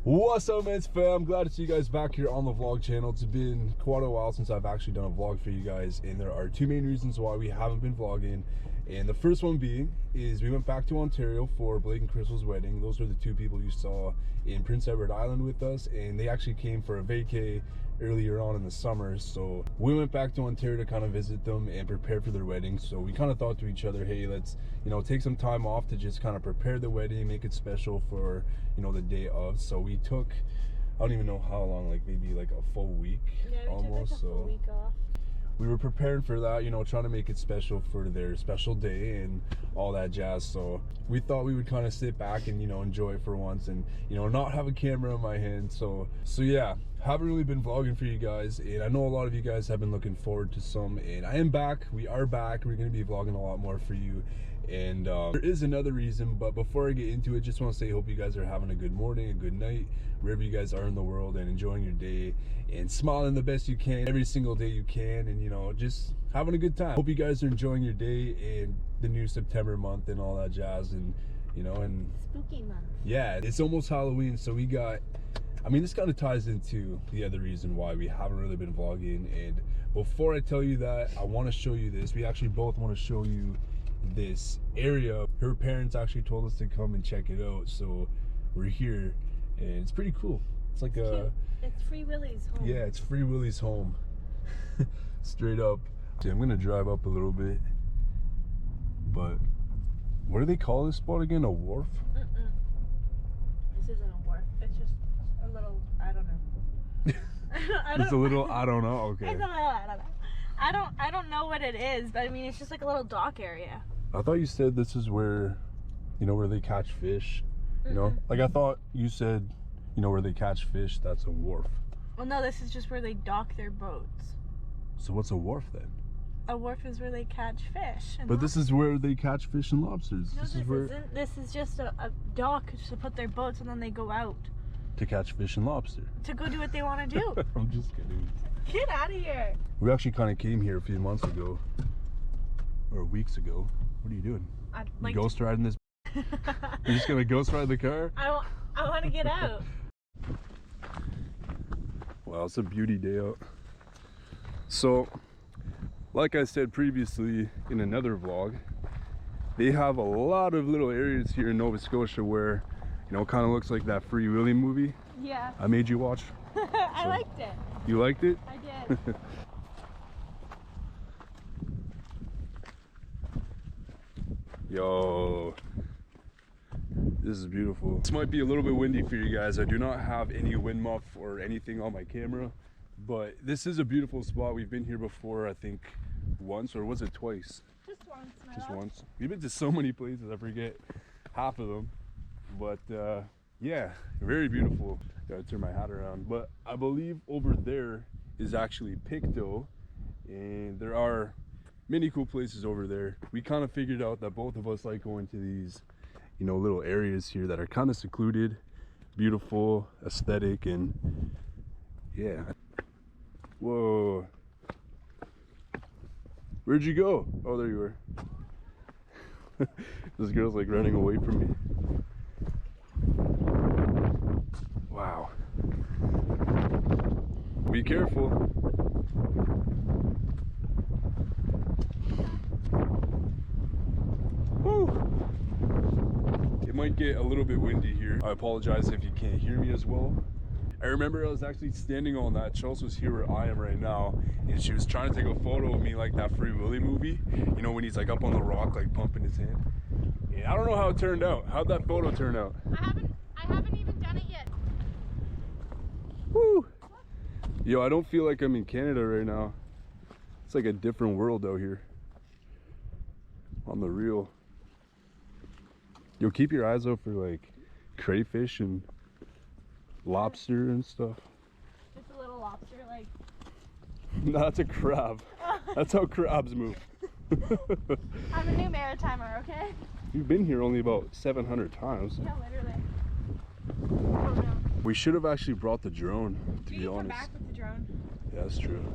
What's up, MENDZ fam? Glad to see you guys back here on the vlog channel. It's been quite a while since I've actually done a vlog for you guys, and there are two main reasons why we haven't been vlogging. And the first one being is we went back to Ontario for Blake and Crystal's wedding. Those were the two people you saw in Prince Edward Island with us, and they actually came for a vacay earlier on in the summer. So we went back to Ontario to kind of visit them and prepare for their wedding. So we kind of thought to each other, hey, let's take some time off to just kind of prepare the wedding, make it special for the day of. So we took, I don't even know how long, like maybe like a full week. Yeah, we almost. took like a full week off. We were preparing for that, trying to make it special for their special day and all that jazz. So we thought we would kind of sit back and enjoy it for once, and not have a camera in my hand. So yeah, haven't really been vlogging for you guys, and I know a lot of you guys have been looking forward to some, and I am back. We are back. We're going to be vlogging a lot more for you. And there is another reason, but before I get into it, just want to say hope you guys are having a good morning, a good night, wherever you guys are in the world, and enjoying your day and smiling the best you can every single day you can, and just having a good time. Hope you guys are enjoying your day and the new September month and all that jazz, and and spooky month. Yeah, it's almost Halloween, so we got, this kind of ties into the other reason why we haven't really been vlogging. And before I tell you that, I want to show you this. We actually both want to show you this area. Her parents actually told us to come and check it out, so we're here, and it's pretty cool. It's like it's Free Willy's home. Yeah, it's Free Willy's home. Straight up. See, I'm gonna drive up a little bit, but what do they call this spot again? A wharf? This isn't a wharf. It's just a little, I don't know. It's a little, I don't know. Okay. It's a little, I don't know. I don't know what it is, but it's just like a little dock area. I thought you said this is where, where they catch fish. Like I thought you said, where they catch fish, that's a wharf. Well, no, this is just where they dock their boats. So what's a wharf then? A wharf is where they catch fish. But this is where they catch fish and lobsters. No, this isn't. This is just a dock to put their boats, and then they go out. To catch fish and lobster. To go do what they want to do. I'm just kidding. Get out of here. We actually kind of came here a few months ago. Or weeks ago. What are you doing? Ghost riding this? You're just going to ghost ride the car? I want to get out. Wow, it's a beauty day out. So, like I said previously in another vlog, they have a lot of little areas here in Nova Scotia where, kind of looks like that Free Willy movie. Yeah. I made you watch. I liked it. You liked it? I did. Yo, this is beautiful. This might be a little bit windy for you guys. I do not have any wind muff or anything on my camera, but this is a beautiful spot. We've been here before, I think once, or was it twice? Just once. Just once. We've been to so many places, I forget half of them. But yeah, very beautiful. Gotta turn my hat around. But I believe over there is actually Pictou, and there are many cool places over there. We kind of figured out that both of us like going to these little areas here that are kind of secluded, beautiful, aesthetic, and yeah. Whoa, where'd you go? Oh, there you were. This girl's like running away from me. Wow. Be careful. Woo. It might get a little bit windy here. I apologize if you can't hear me as well. I remember I was actually standing on that. Chelsea was here where I am right now, and she was trying to take a photo of me like that Free Willy movie. When he's like up on the rock, like pumping his hand. And I don't know how it turned out. How'd that photo turn out? I haven't even done it yet. Woo! Yo, I don't feel like I'm in Canada right now. It's like a different world out here. On the real. Yo, keep your eyes out for like crayfish and lobster and stuff. Just a little lobster, like. No, that's a crab. That's how crabs move. I'm a new maritimer, okay? You've been here only about 700 times. Yeah, literally. We should have actually brought the drone, to be honest. Come back with the drone. Yeah, that's true.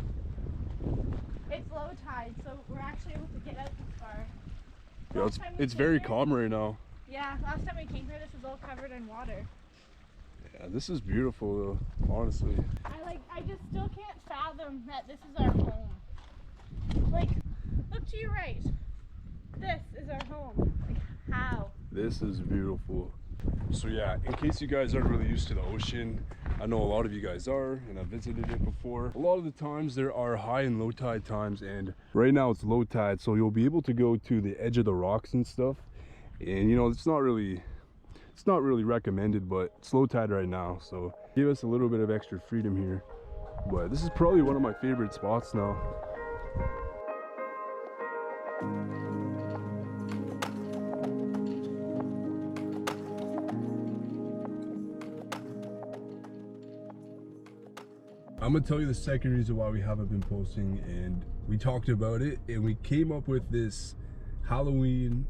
It's low tide, so we're actually able to get out this far. Yeah, it's very calm right now. Yeah, last time we came here, this was all covered in water. Yeah. Yeah, this is beautiful though, honestly. I just still can't fathom that this is our home. Like, look to your right. This is our home. Like, how? This is beautiful. So yeah, in case you guys aren't really used to the ocean, I know a lot of you guys are, and I've visited it before. A lot of the times there are high and low tide times, and right now it's low tide, so you'll be able to go to the edge of the rocks and stuff. And you know, it's not really recommended, but it's low tide right now, so give us a little bit of extra freedom here. But this is probably one of my favorite spots now. I'm gonna tell you the second reason why we haven't been posting, and we talked about it and we came up with this Halloween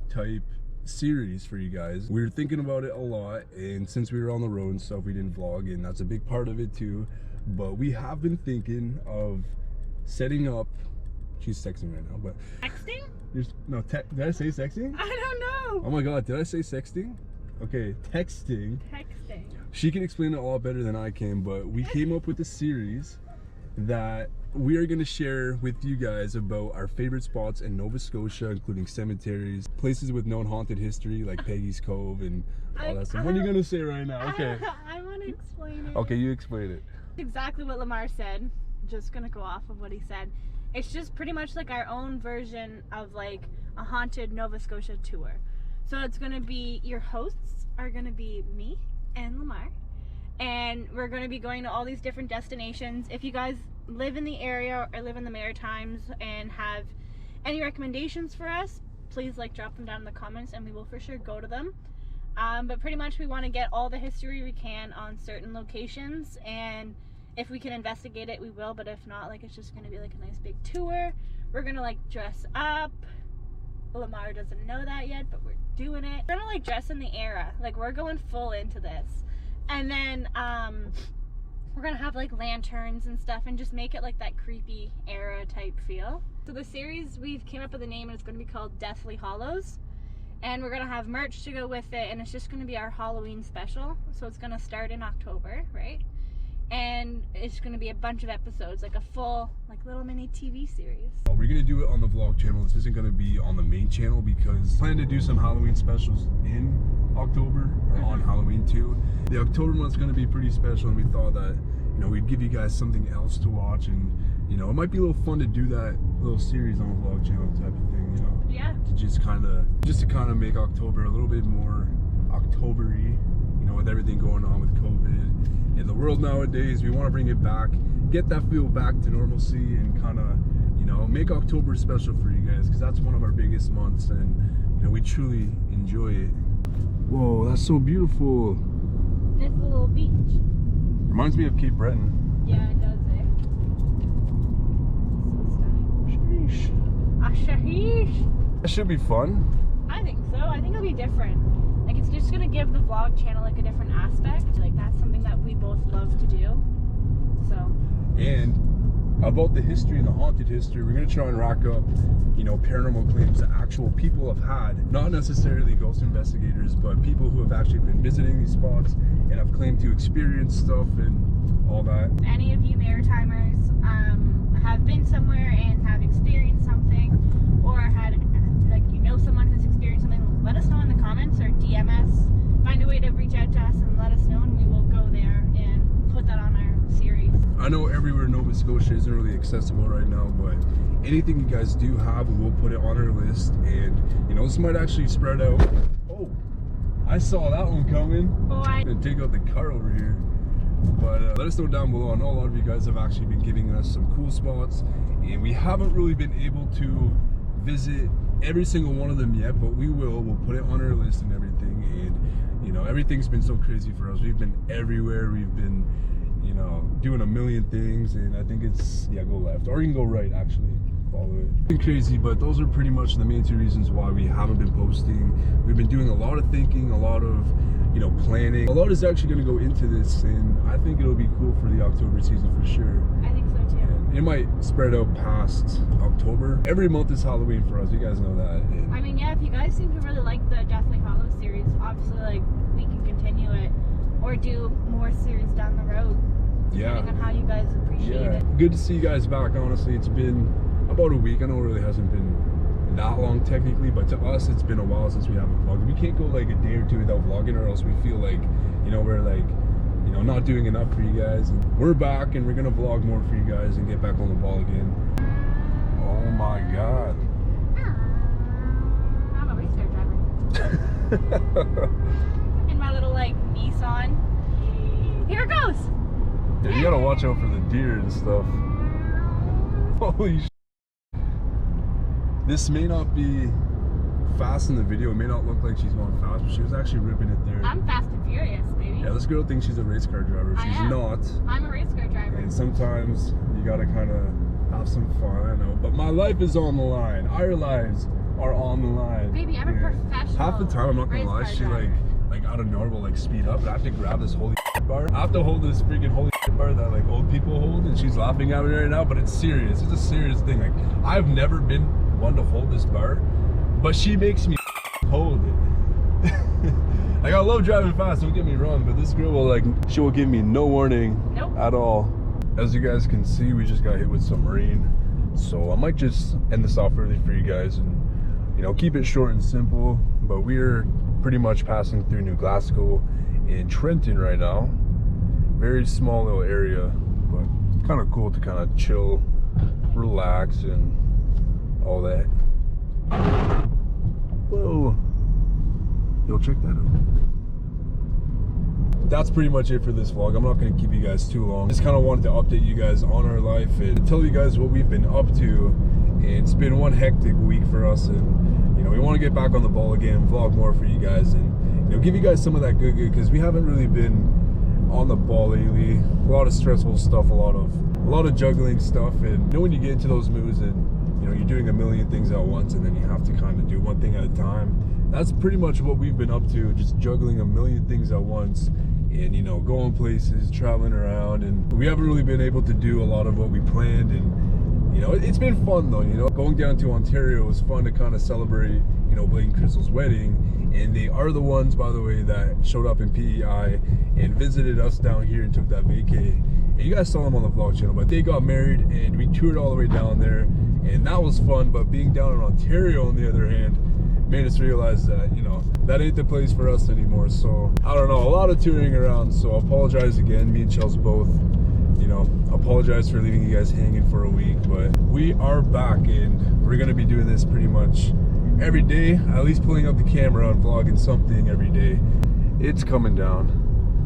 type series for you guys. We were thinking about it a lot, and since we were on the road and stuff, we didn't vlog, and that's a big part of it too. But we have been thinking of setting up, she's texting right now, but Texting? No, did I say sexting? I don't know. Oh my god, did I say sexting? Okay, texting. Texting. She can explain it a lot better than I can, but we came up with a series that we are going to share with you guys about our favorite spots in Nova Scotia, including cemeteries, places with known haunted history like Peggy's Cove and all that stuff. What are you going to say right now? Okay. I want to explain it. Okay, you explain it. Exactly what Lamar said. Just going to go off of what he said. It's just pretty much like our own version of like a haunted Nova Scotia tour. So it's going to be, your hosts are going to be me and Lamar, and we're going to be going to all these different destinations. If you guys live in the area or live in the Maritimes and have any recommendations for us, please like drop them down in the comments and we will for sure go to them. But pretty much we want to get all the history we can on certain locations, and if we can investigate it we will, but if not, like, it's just going to be like a nice big tour. We're going to like dress up. Lamar doesn't know that yet, but we're doing it. We're gonna like dress in the era, like we're going full into this, and then we're gonna have like lanterns and stuff and just make it like that creepy era type feel. So the series, we've came up with a name, and it's gonna be called Deathly Hollows, and we're gonna have merch to go with it, and it's just gonna be our Halloween special. So it's gonna start in October, right? And it's going to be a bunch of episodes, like a full, like, little mini TV series. We're going to do it on the vlog channel. This isn't going to be on the main channel because I plan to do some Halloween specials in October, or on Halloween too. The October month's going to be pretty special, and we thought that, you know, we'd give you guys something else to watch, and, you know, it might be a little fun to do that little series on the vlog channel type of thing, you know? Yeah. To just kind of make October a little bit more October-y, you know, with everything going on with COVID. In the world nowadays, we want to bring it back, get that feel back to normalcy, and kind of, you know, make October special for you guys, because that's one of our biggest months, and, you know, we truly enjoy it. Whoa, that's so beautiful. Nice little beach. Reminds me of Cape Breton. Yeah, it does, eh? So stunning. Sheesh. That should be fun. I think so. I think it'll be different. Like, it's just gonna give the vlog channel like a different aspect. Like, that's something that we both love to do. So. And about the history and the haunted history, we're gonna try and rack up, you know, paranormal claims that actual people have had. Not necessarily ghost investigators, but people who have actually been visiting these spots and have claimed to experience stuff and all that. If any of you Maritimers have been somewhere and have experienced something, or had, like, you know, someone who's experienced something, let us know in the comments or DM us. Find a way to reach out to us and let us know, and we will go there and put that on our series. I know everywhere in Nova Scotia isn't really accessible right now, but anything you guys do have, we'll put it on our list, and, you know, this might actually spread out. Oh, I saw that one coming. Oh, I'm gonna take out the car over here. But let us know down below. I know a lot of you guys have actually been giving us some cool spots, and we haven't really been able to visit every single one of them yet, but we will. We'll put it on our list and everything. And, you know, everything's been so crazy for us. We've been everywhere. We've been, you know, doing a million things, and I think it's, yeah, go left, or you can go right, actually. Follow it. It's been crazy, but those are pretty much the main two reasons why we haven't been posting. We've been doing a lot of thinking, a lot of, you know, planning. A lot is actually going to go into this, and I think it'll be cool for the October season for sure. I think so too. And it might spread out past October. Every month is Halloween for us. You guys know that. And I mean, yeah, if you guys seem to really like the Deathly Hollows series, obviously, like, we can continue it. or do more series down the road. Depending on how you guys appreciate it. Good to see you guys back, honestly. It's been about a week. I know it really hasn't been that long technically, but to us it's been a while since we haven't vlogged. We can't go like a day or two without vlogging, or else we feel like, you know, we're like, you know, not doing enough for you guys. And we're back and we're gonna vlog more for you guys and get back on the ball again. Oh my god. I'm a race car driver. In my little like Nissan. Here it goes. Yeah, you gotta watch out for the deer and stuff. Holy shit. This may not be fast in the video. It may not look like she's going fast, but she was actually ripping it there. I'm fast and furious, baby. Yeah, this girl thinks she's a race car driver. She's not. I'm a race car driver. And sometimes you gotta kind of have some fun. I know, but my life is on the line. Our lives are on the line. Baby, I'm a professional. Half the time, I'm not gonna lie, she like out of nowhere will like speed up, and I have to grab this holy bar. I have to hold this freaking holy bar that like old people hold, and she's laughing at me right now, but it's serious. It's a serious thing. Like, I've never been one to hold this bar, but she makes me hold it. Like, I love driving fast, don't get me wrong, but this girl will like, she will give me no warning at all. As you guys can see, we just got hit with some rain, so I might just end this off early for you guys and, you know, keep it short and simple. But we're pretty much passing through New Glasgow in Trenton right now. Very small little area, but kind of cool to kind of chill, relax, and all that. Whoa. Yo, check that out. That's pretty much it for this vlog. I'm not going to keep you guys too long. Just kind of wanted to update you guys on our life and tell you guys what we've been up to. And it's been one hectic week for us, and you know, we want to get back on the ball again, vlog more for you guys, and you know, give you guys some of that good because we haven't really been on the ball lately. A lot of stressful stuff, a lot of juggling stuff, and you know, when you get into those moods and you know, you're doing a million things at once, and then you have to kind of do one thing at a time. That's pretty much what we've been up to, just juggling a million things at once, and you know, going places, traveling around, and we haven't really been able to do a lot of what we planned. And you know, it's been fun though. You know, going down to Ontario was fun to kind of celebrate, you know, Blake and Crystal's wedding, and they are the ones, by the way, that showed up in PEI and visited us down here and took that vacay. And you guys saw them on the vlog channel, but they got married and we toured all the way down there, and that was fun. But being down in Ontario, on the other hand, made us realize that, you know, that ain't the place for us anymore. So I don't know, a lot of touring around, so I apologize again. Me and Chels both, you know, apologize for leaving you guys hanging for a week, but we are back and we're gonna be doing this pretty much every day, at least pulling up the camera and vlogging something every day. It's coming down.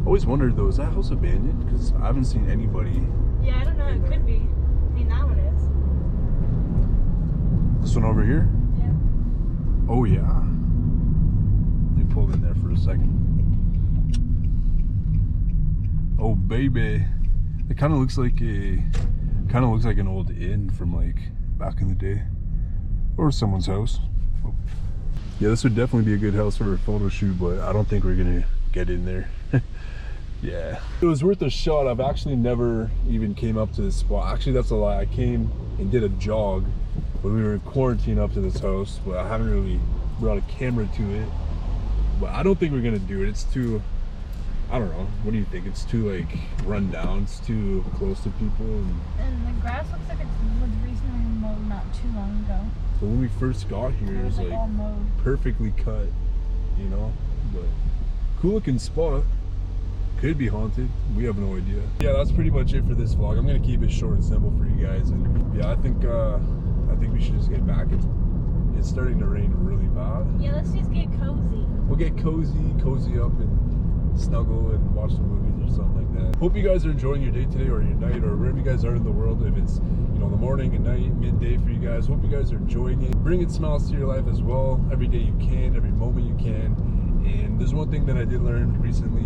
Always wondered though, is that house abandoned? Because I haven't seen anybody. Yeah, I don't know, it could be. I mean, that one is. This one over here? Yeah. Oh yeah. They pulled in there for a second. Oh baby. It kind of looks like an old inn from like back in the day, or someone's house. Oh. Yeah, this would definitely be a good house for a photo shoot, but I don't think we're gonna get in there. Yeah, it was worth a shot. I've actually never even came up to this spot. Actually, that's a lie. I came and did a jog when we were in quarantine up to this house, but I haven't really brought a camera to it. But I don't think we're gonna do it. It's too, I don't know, what do you think? It's too like run down, it's too close to people. And the grass looks like it was recently mowed not too long ago. So when we first got here, it was like all mowed. Perfectly cut, you know, but cool looking spot. Could be haunted, we have no idea. Yeah, that's pretty much it for this vlog. I'm gonna keep it short and simple for you guys, and yeah, I think we should just get back. It's starting to rain really bad. Yeah, let's just get cozy. We'll get cozy up and snuggle and watch some movies or something like that. Hope you guys are enjoying your day today, or your night, or wherever you guys are in the world. If it's, you know, the morning and night, midday for you guys, hope you guys are enjoying it. Bringing smiles to your life as well. Every day you can, every moment you can. And there's one thing that I did learn recently,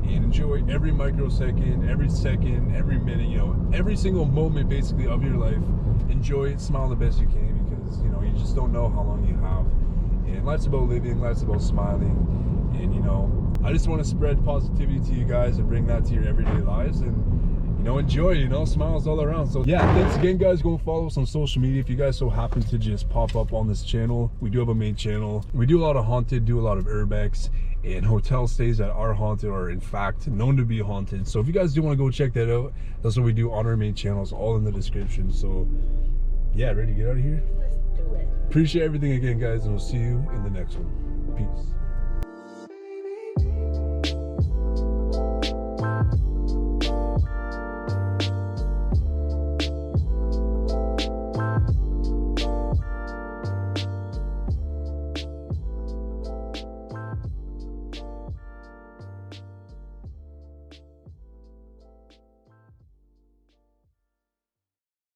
and enjoy every microsecond, every second, every minute, you know, every single moment basically of your life. Enjoy it, smile the best you can, because you know, you just don't know how long you have. And life's about living, life's about smiling. And you know, I just want to spread positivity to you guys and bring that to your everyday lives, and you know, enjoy, you know, smiles all around. So yeah, thanks again guys. Go follow us on social media if you guys so happen to just pop up on this channel. We do have a main channel. We do a lot of haunted, do a lot of urbex, and hotel stays that are haunted or in fact known to be haunted. So if you guys do want to go check that out, that's what we do on our main channels, all in the description. So yeah, ready to get out of here? Let's do it. Appreciate everything again, guys, and we'll see you in the next one. Peace.